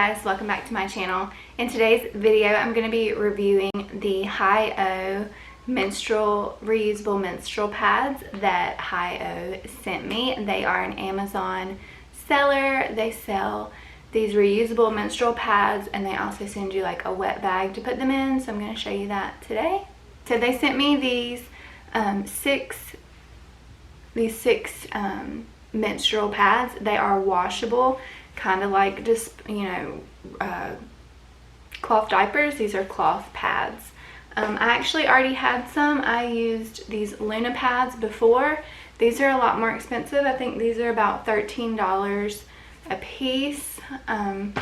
guys, welcome back to my channel. In today's video I'm going to be reviewing the Hi-O menstrual reusable menstrual pads that Hi-O sent me. They are an Amazon seller. They sell these reusable menstrual pads and they also send you like a wet bag to put them in, so I'm going to show you that today. So they sent me these six menstrual pads. They are washable, kind of like just, cloth diapers. These are cloth pads. I actually already had some. I used these Luna pads before. These are a lot more expensive. I think these are about $13 a piece. And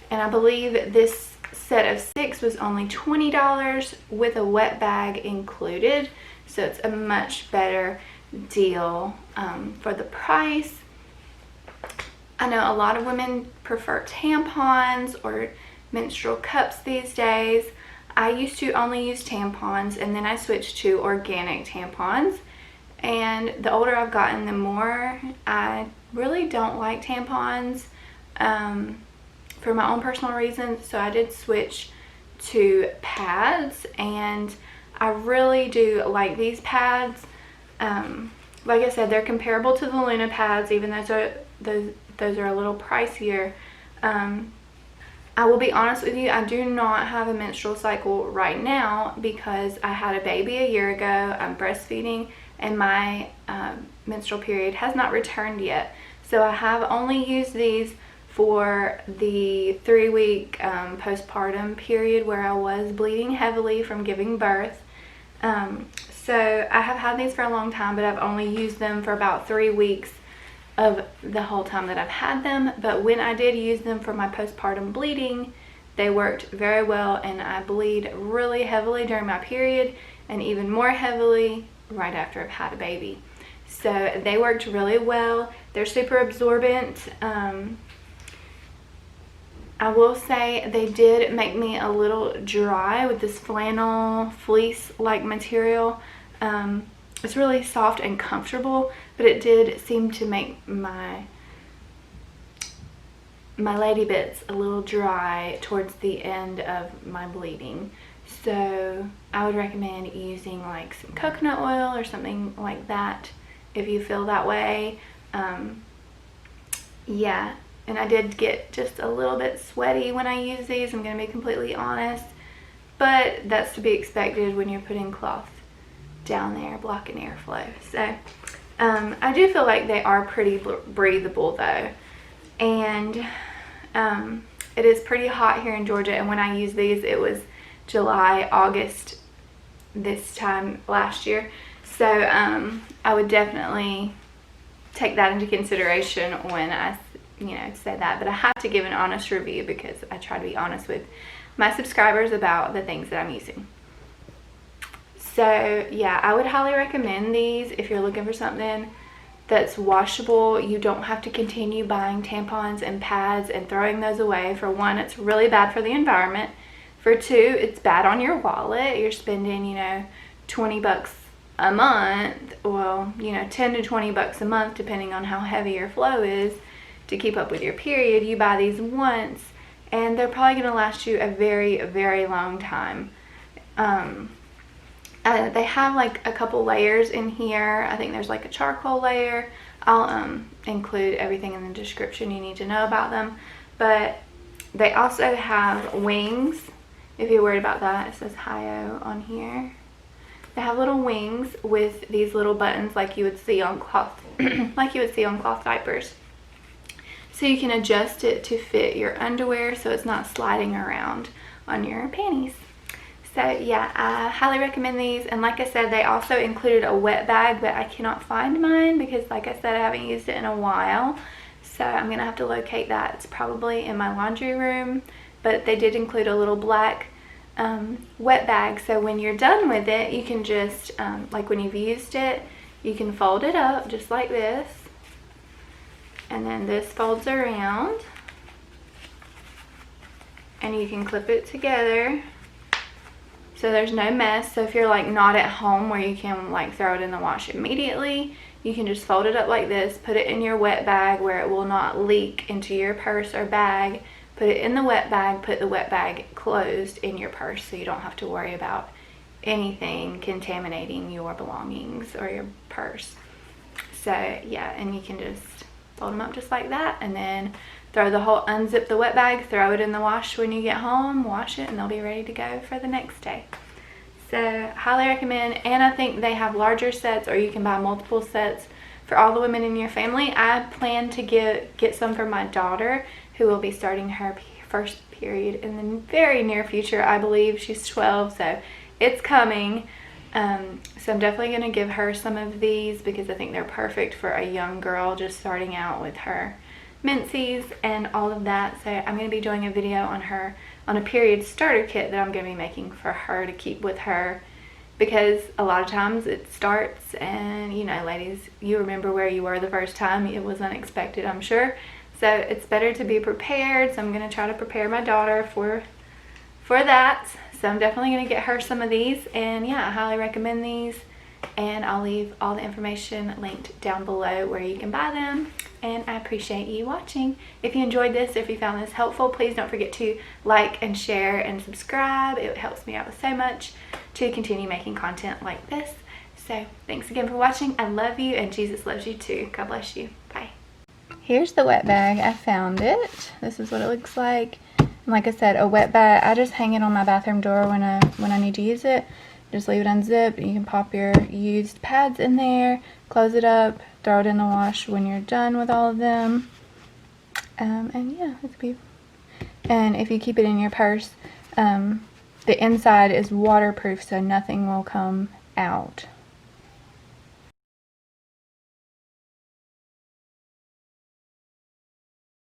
I believe this set of 6 was only $20 with a wet bag included. So it's a much better deal for the price. I know a lot of women prefer tampons or menstrual cups these days. I used to only use tampons and then I switched to organic tampons, and the older I've gotten, the more I really don't like tampons for my own personal reasons, so I did switch to pads and I really do like these pads. Like I said, they're comparable to the Luna pads, even though those are a little pricier. I will be honest with you, I do not have a menstrual cycle right now because I had a baby a year ago. I'm breastfeeding and my menstrual period has not returned yet. So I have only used these for the 3-week postpartum period where I was bleeding heavily from giving birth. So I have had these for a long time, but I've only used them for about 3 weeks of the whole time that I've had them. But when I did use them for my postpartum bleeding, they worked very well, and I bleed really heavily during my period and even more heavily right after I've had a baby. So they worked really well. They're super absorbent. I will say they did make me a little dry with this flannel fleece like material. It's really soft and comfortable, but it did seem to make my lady bits a little dry towards the end of my bleeding. So I would recommend using like some coconut oil or something like that if you feel that way. Yeah, and I did get just a little bit sweaty when I use these, I'm going to be completely honest, but that's to be expected when you're putting cloth down there blocking airflow. So I do feel like they are pretty breathable though, and it is pretty hot here in Georgia, and when I used these it was July, August this time last year, so I would definitely take that into consideration when I say that. But I have to give an honest review because I try to be honest with my subscribers about the things that I'm using. So yeah, I would highly recommend these if you're looking for something that's washable. You don't have to continue buying tampons and pads and throwing those away. For one, it's really bad for the environment. For two, it's bad on your wallet. You're spending, $20 a month, well, 10 to 20 bucks a month depending on how heavy your flow is to keep up with your period. You buy these once and they're probably going to last you a very, very long time. They have like a couple layers in here. I think there's like a charcoal layer. I'll include everything in the description you need to know about them. But they also have wings, if you're worried about that. It says Hi-O on here. They have little wings with these little buttons like you would see on cloth diapers. So you can adjust it to fit your underwear so it's not sliding around on your panties. So yeah, I highly recommend these, and like I said, they also included a wet bag, but I cannot find mine because like I said, I haven't used it in a while, so I'm gonna have to locate that. It's probably in my laundry room, but they did include a little black wet bag, so when you're done with it, you can just like when you've used it, you can fold it up just like this, and then this folds around and you can clip it together so there's no mess. So if you're like not at home where you can like throw it in the wash immediately, you can just fold it up like this, put it in your wet bag where it will not leak into your purse or bag put it in the wet bag, put the wet bag closed in your purse so you don't have to worry about anything contaminating your belongings or your purse. So yeah, and you can just fold them up just like that, and then unzip the wet bag, throw it in the wash when you get home, wash it, and they'll be ready to go for the next day. So highly recommend. And I think they have larger sets, or you can buy multiple sets for all the women in your family. I plan to get some for my daughter, who will be starting her first period in the very near future. I believe she's 12, so it's coming. So I'm definitely going to give her some of these because I think they're perfect for a young girl just starting out with her menses and all of that. So I'm going to be doing a video on a period starter kit that I'm going to be making for her to keep with her, because a lot of times it starts and, you know, ladies, you remember where you were the first time. It was unexpected, I'm sure. So it's better to be prepared. So I'm going to try to prepare my daughter for that. So I'm definitely going to get her some of these, and yeah, I highly recommend these, and I'll leave all the information linked down below where you can buy them. And I appreciate you watching. If you enjoyed this, if you found this helpful, please don't forget to like and share and subscribe. It helps me out so much to continue making content like this. So thanks again for watching. I love you, and Jesus loves you too. God bless you. Bye. Here's the wet bag. I found it. This is what it looks like. And like I said, a wet bag, I just hang it on my bathroom door when I need to use it. Just leave it unzipped. You can pop your used pads in there, close it up, throw it in the wash when you're done with all of them. And yeah, it's beautiful. And if you keep it in your purse, the inside is waterproof, so nothing will come out.